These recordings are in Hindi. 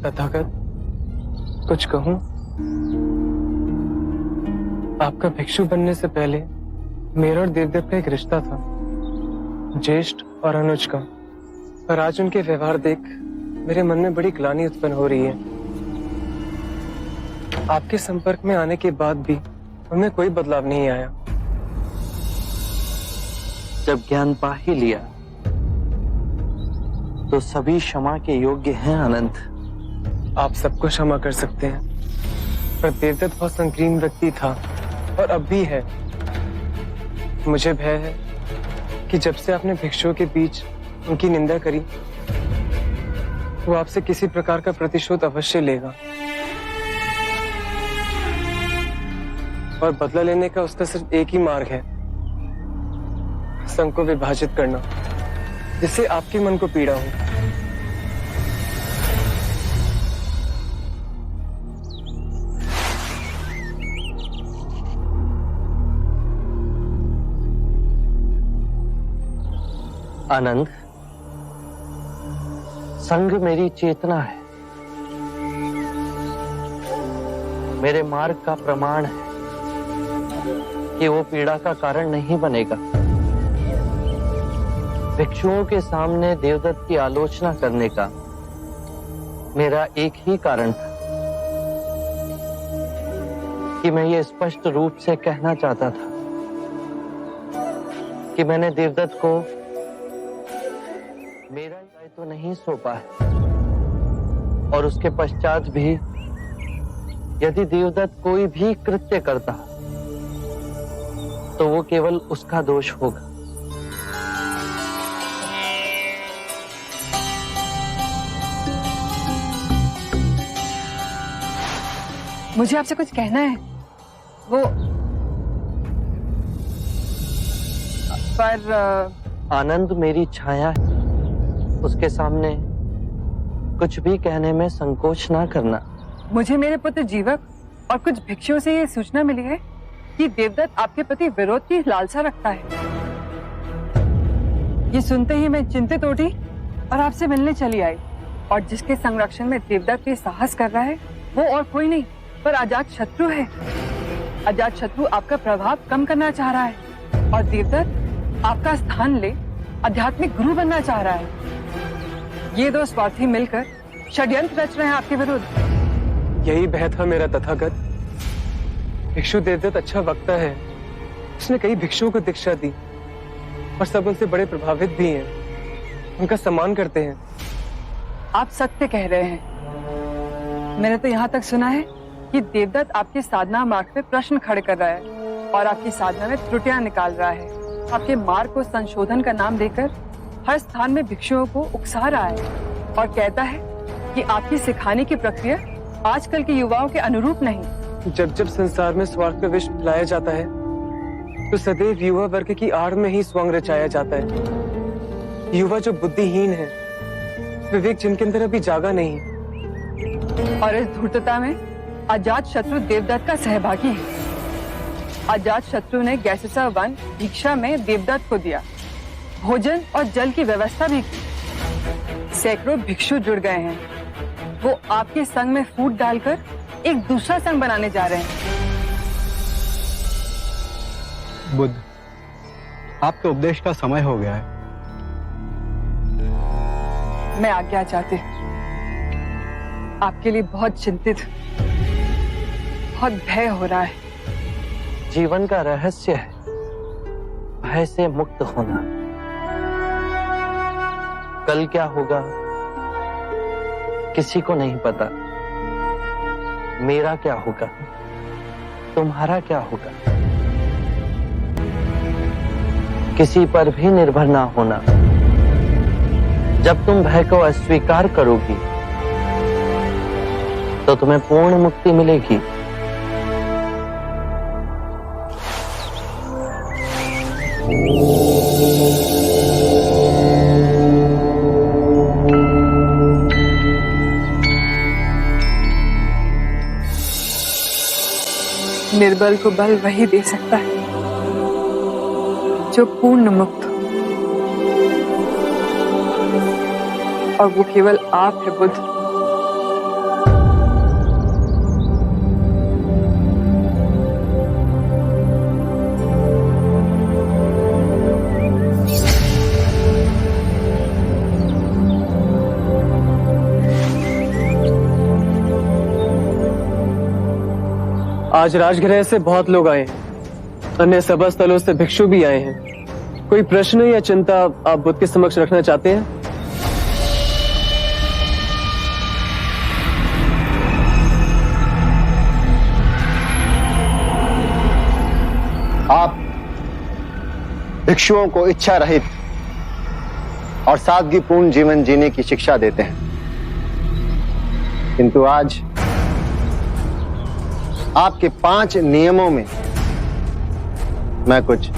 तथागत, कुछ कहूं? आपका भिक्षु बनने से पहले मेरा और देवदेव का एक रिश्ता था, ज्येष्ठ और अनुज का। पर आज उनके व्यवहार देख मेरे मन में बड़ी ग्लानि उत्पन्न हो रही है। आपके संपर्क में आने के बाद भी उनमें कोई बदलाव नहीं आया। जब ज्ञान पा ही लिया तो सभी क्षमा के योग्य हैं अनंत। आप सबको क्षमा कर सकते हैं, पर देवदत्त बहुत संकीर्ण व्यक्ति था और अब भी है। मुझे भय है कि जब से आपने भिक्षुओं के बीच उनकी निंदा करी, वो आपसे किसी प्रकार का प्रतिशोध अवश्य लेगा और बदला लेने का उसका सिर्फ एक ही मार्ग है, संघ को विभाजित करना, जिससे आपके मन को पीड़ा हो। आनंद, संघ मेरी चेतना है, मेरे मार्ग का प्रमाण है कि वो पीड़ा का कारण नहीं बनेगा। भिक्षुओं के सामने देवदत्त की आलोचना करने का मेरा एक ही कारण था कि मैं ये स्पष्ट रूप से कहना चाहता था कि मैंने देवदत्त को मेरा दायित्व तो नहीं सौंपा है, और उसके पश्चात भी यदि देवदत्त कोई भी कृत्य करता तो वो केवल उसका दोष होगा। मुझे आपसे कुछ कहना है। वो पर आनंद मेरी छाया है, उसके सामने कुछ भी कहने में संकोच ना करना। मुझे मेरे पुत्र जीवक और कुछ भिक्षुओं से ये सूचना मिली है कि देवदत्त आपके प्रति विरोध की लालसा रखता है। ये सुनते ही मैं चिंतित उठी और आपसे मिलने चली आई। और जिसके संरक्षण में देवदत्त ये साहस कर रहा है वो और कोई नहीं पर अजात शत्रु है। अजात शत्रु आपका प्रभाव कम करना चाह रहा है और देवदत्त आपका स्थान ले आध्यात्मिक गुरु बनना चाह रहा है। ये दो स्वार्थी मिलकर षड्यंत्र रच रहे हैं आपके विरुद्ध। यही भय था मेरा तथागत। भिक्षु देवदत्त अच्छा वक्ता है, उसने कई भिक्षुओं को दीक्षा दी और सब उनसे बड़े प्रभावित भी हैं, उनका सम्मान करते हैं। आप सत्य कह रहे हैं। मैंने तो यहाँ तक सुना है कि देवदत्त आपके साधना मार्ग पे प्रश्न खड़े कर रहा है और आपकी साधना में त्रुटियां निकाल रहा है। आपके मार्ग को संशोधन का नाम देकर हर स्थान में भिक्षुओं को उकसा रहा है और कहता है कि आपकी सिखाने की प्रक्रिया आजकल के युवाओं के अनुरूप नहीं। जब जब संसार में स्वार्थ का विष फैलाया जाता है तो सदैव युवा वर्ग की आड़ में ही स्वांग रचाया जाता है। युवा जो बुद्धिहीन है, विवेक जिनके अंदर अभी जागा नहीं, और इस धूर्तता में अजात शत्रु देवदत्त का सहभागी है। अजात शत्रु ने गैसेसा वन भिक्षा में देवदत्त को दिया, भोजन और जल की व्यवस्था भी की। सैकड़ों भिक्षु जुड़ गए हैं। वो आपके संग में फूट डालकर एक दूसरा संघ बनाने जा रहे हैं। बुद्ध, आपके उपदेश का समय हो गया है। मैं आज्ञा चाहती हूँ। आपके लिए बहुत चिंतित, बहुत भय हो रहा है। जीवन का रहस्य है भय से मुक्त होना। कल क्या होगा किसी को नहीं पता। मेरा क्या होगा, तुम्हारा क्या होगा, किसी पर भी निर्भर ना होना। जब तुम भय को अस्वीकार करोगी तो तुम्हें पूर्ण मुक्ति मिलेगी। निर्बल को बल वही दे सकता है जो पूर्ण मुक्त हो, और वो केवल आप है बुद्ध। आज राजगृह से बहुत लोग आए हैं, अन्य सभा स्थलों से भिक्षु भी आए हैं। कोई प्रश्न या चिंता आप बुद्ध के समक्ष रखना चाहते हैं? आप भिक्षुओं को इच्छा रहित और सादगीपूर्ण जीवन जीने की शिक्षा देते हैं, किंतु आज आपके 5 नियमों में मैं कुछ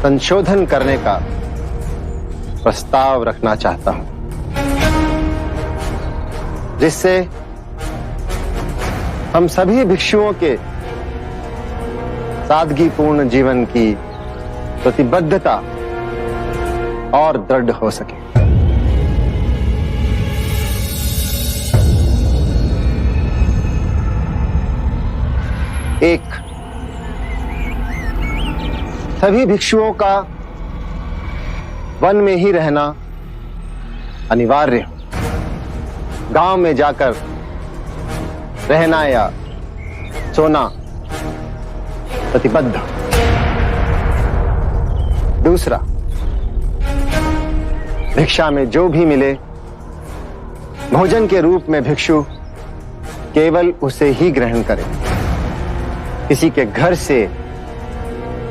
संशोधन करने का प्रस्ताव रखना चाहता हूं, जिससे हम सभी भिक्षुओं के सादगीपूर्ण जीवन की प्रतिबद्धता और दृढ़ हो सके। एक, सभी भिक्षुओं का वन में ही रहना अनिवार्य हो। गांव में जाकर रहना या सोना प्रतिबद्ध। दूसरा, भिक्षा में जो भी मिले भोजन के रूप में भिक्षु केवल उसे ही ग्रहण करे, किसी के घर से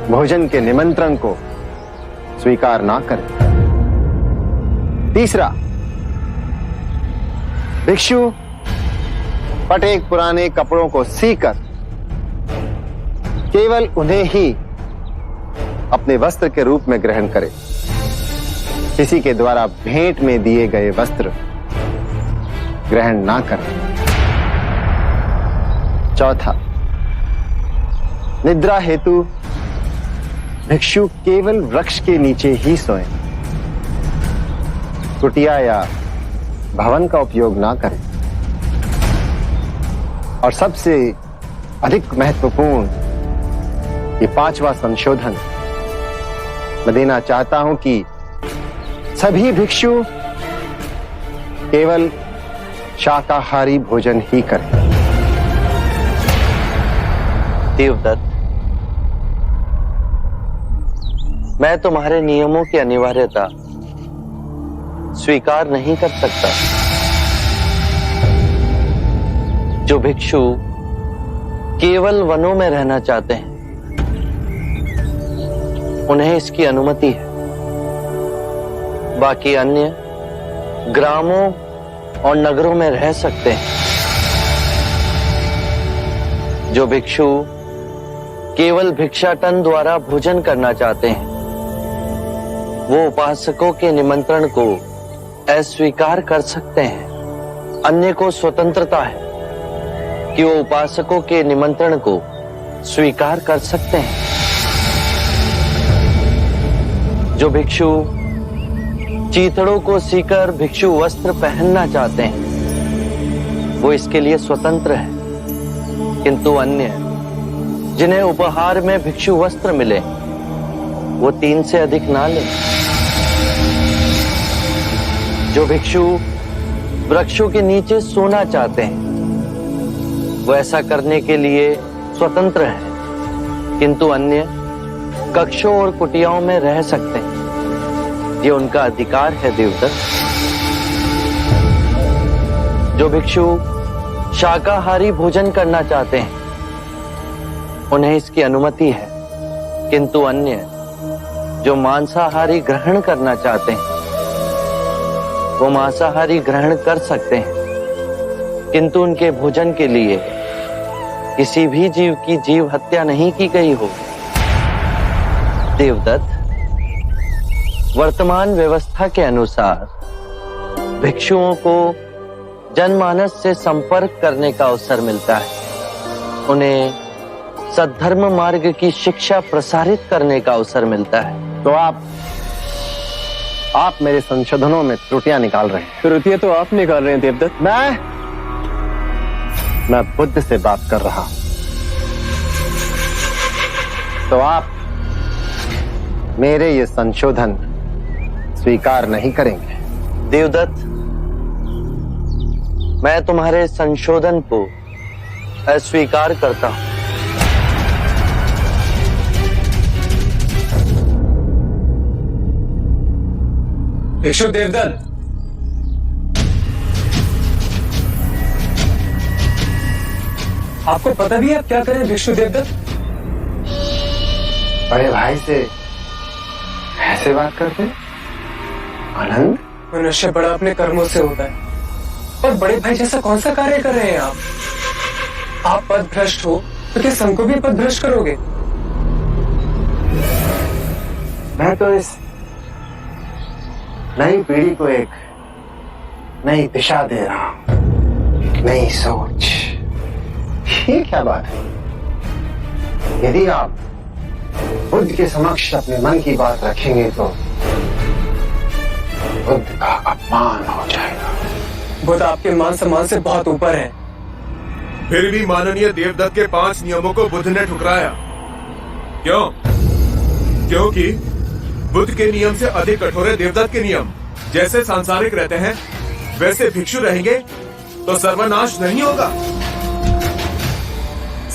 भोजन के निमंत्रण को स्वीकार ना करें। तीसरा, भिक्षु फटे पुराने कपड़ों को सीकर केवल उन्हें ही अपने वस्त्र के रूप में ग्रहण करे, किसी के द्वारा भेंट में दिए गए वस्त्र ग्रहण ना करें। चौथा, निद्रा हेतु भिक्षु केवल वृक्ष के नीचे ही सोएं, कुटिया या भवन का उपयोग ना करें। और सबसे अधिक महत्वपूर्ण ये 5वां संशोधन मैं देना चाहता हूं कि सभी भिक्षु केवल शाकाहारी भोजन ही करें। देवदत्त, मैं तुम्हारे नियमों की अनिवार्यता स्वीकार नहीं कर सकता। जो भिक्षु केवल वनों में रहना चाहते हैं उन्हें इसकी अनुमति है, बाकी अन्य ग्रामों और नगरों में रह सकते हैं। जो भिक्षु केवल भिक्षाटन द्वारा भोजन करना चाहते हैं वो उपासकों के निमंत्रण को अस्वीकार कर सकते हैं। अन्य को स्वतंत्रता है कि वो उपासकों के निमंत्रण को स्वीकार कर सकते हैं। जो भिक्षु चीथड़ों को सीकर भिक्षु वस्त्र पहनना चाहते हैं वो इसके लिए स्वतंत्र है, किंतु अन्य जिन्हें उपहार में भिक्षु वस्त्र मिले वो 3 से अधिक ना ले। जो भिक्षु वृक्षों के नीचे सोना चाहते हैं वो ऐसा करने के लिए स्वतंत्र है, किंतु अन्य कक्षों और कुटियाओं में रह सकते हैं। ये उनका अधिकार है देवदत्त। जो भिक्षु शाकाहारी भोजन करना चाहते हैं उन्हें इसकी अनुमति है, किंतु अन्य जो मांसाहारी ग्रहण करना चाहते हैं वो मांसाहारी ग्रहण कर सकते हैं, किंतु उनके भोजन के लिए किसी भी जीव की जीव हत्या नहीं की गई हो। देवदत्त, वर्तमान व्यवस्था के अनुसार भिक्षुओं को जनमानस से संपर्क करने का अवसर मिलता है, उन्हें सद्धर्म मार्ग की शिक्षा प्रसारित करने का अवसर मिलता है। तो आप मेरे संशोधनों में त्रुटियां निकाल रहे हैं। त्रुटियां तो आप निकाल रहे हैं देवदत्त। मैं बुद्ध से बात कर रहा हूं, तो आप मेरे ये संशोधन स्वीकार नहीं करेंगे। देवदत्त, मैं तुम्हारे संशोधन को अस्वीकार करता हूं। भिक्षु देवदत्त, आपको पता भी है आप क्या करें भिक्षु देवदत्त? बड़े भाई से ऐसे बात करते हैं? आनंद, मनुष्य बड़ा अपने कर्मों से होता है, और बड़े भाई जैसा कौन सा कार्य कर रहे हैं आप? आप पद भ्रष्ट हो तो क्या संघ को भी पद भ्रष्ट करोगे? मैं तो इस नई पीढ़ी को एक नई दिशा दे रहा हूं, एक नई सोच। ये क्या बात है? यदि आप बुद्ध के समक्ष अपने मन की बात रखेंगे तो बुद्ध का अपमान हो जाएगा। बुद्ध आपके मान सम्मान से बहुत ऊपर है। फिर भी माननीय देवदत्त के 5 नियमों को बुद्ध ने ठुकराया। क्यों? क्योंकि बुद्ध के नियम से अधिक कठोर है देवदत्त के नियम। जैसे सांसारिक रहते हैं वैसे भिक्षु रहेंगे तो सर्वनाश नहीं होगा।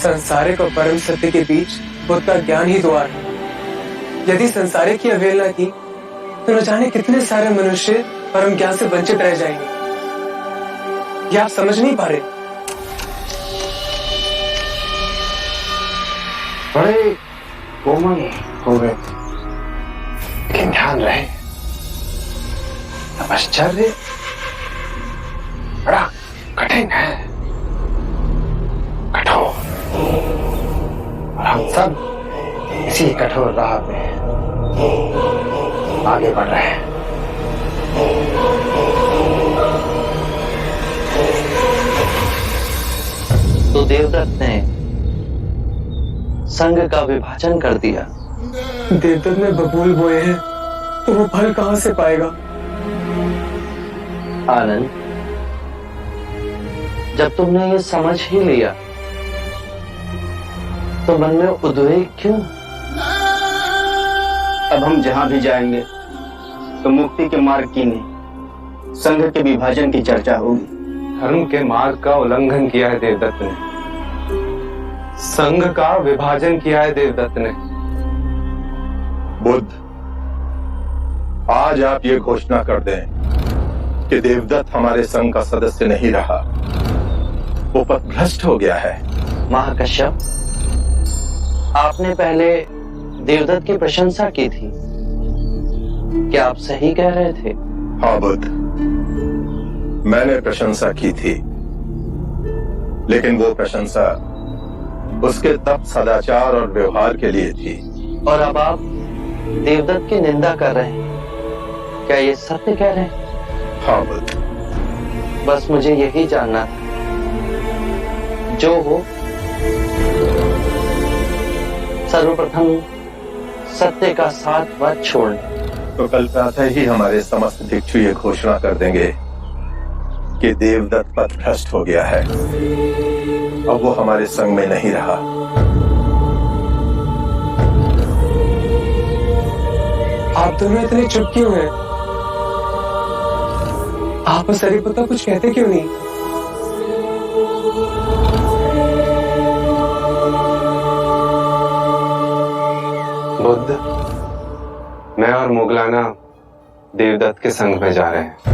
संसारिक और परम सत्य के बीच बुद्ध का ज्ञान ही द्वार है। यदि संसारिक की अवहेलना की तो न जाने कितने सारे मनुष्य परम ज्ञान से वंचित रह जाएंगे। ये आप समझ नहीं पा रहे। बड़े कोमल हो गए, लेकिन ध्यान रहे तपश्चर्य बड़ा कठिन है, कठोर, और हम सब इसी कठोर राह पे आगे बढ़ रहे हैं। तो देवदत्त ने संघ का विभाजन कर दिया। देवदत्त ने बबूल बोए हैं तो वो फल कहां से पाएगा? आनंद, जब तुमने ये समझ ही लिया तो मन में उद्वेग क्यों? अब हम जहां भी जाएंगे तो मुक्ति के मार्ग की नहीं, संघ के विभाजन की चर्चा होगी। धर्म के मार्ग का उल्लंघन किया है देवदत्त ने, संघ का विभाजन किया है देवदत्त ने। बुद्ध, आज आप ये घोषणा कर दें कि देवदत्त हमारे संघ का सदस्य नहीं रहा, वो पथभ्रष्ट हो गया है। महाकश्यप, आपने पहले देवदत्त की प्रशंसा की थी, क्या आप सही कह रहे थे? हाँ बुद्ध, मैंने प्रशंसा की थी, लेकिन वो प्रशंसा उसके तप, सदाचार और व्यवहार के लिए थी। और अब आप देवदत्त की निंदा कर रहे हैं, क्या ये सत्य कह रहे हैं? हाँ बुद्ध। बस मुझे यही जानना था। जो हो, सर्वप्रथम सत्य का साथ मत छोड़ना। तो कल प्रातः ही हमारे समस्त भिक्षु ये घोषणा कर देंगे कि देवदत्त पथभ्रष्ट हो गया है, अब वो हमारे संग में नहीं रहा। आप दोनों इतने चुप क्यों हैं? आप और सरिपुत्ता कुछ कहते क्यों नहीं? बुद्ध, मैं और मुगलाना देवदत्त के संग में जा रहे हैं।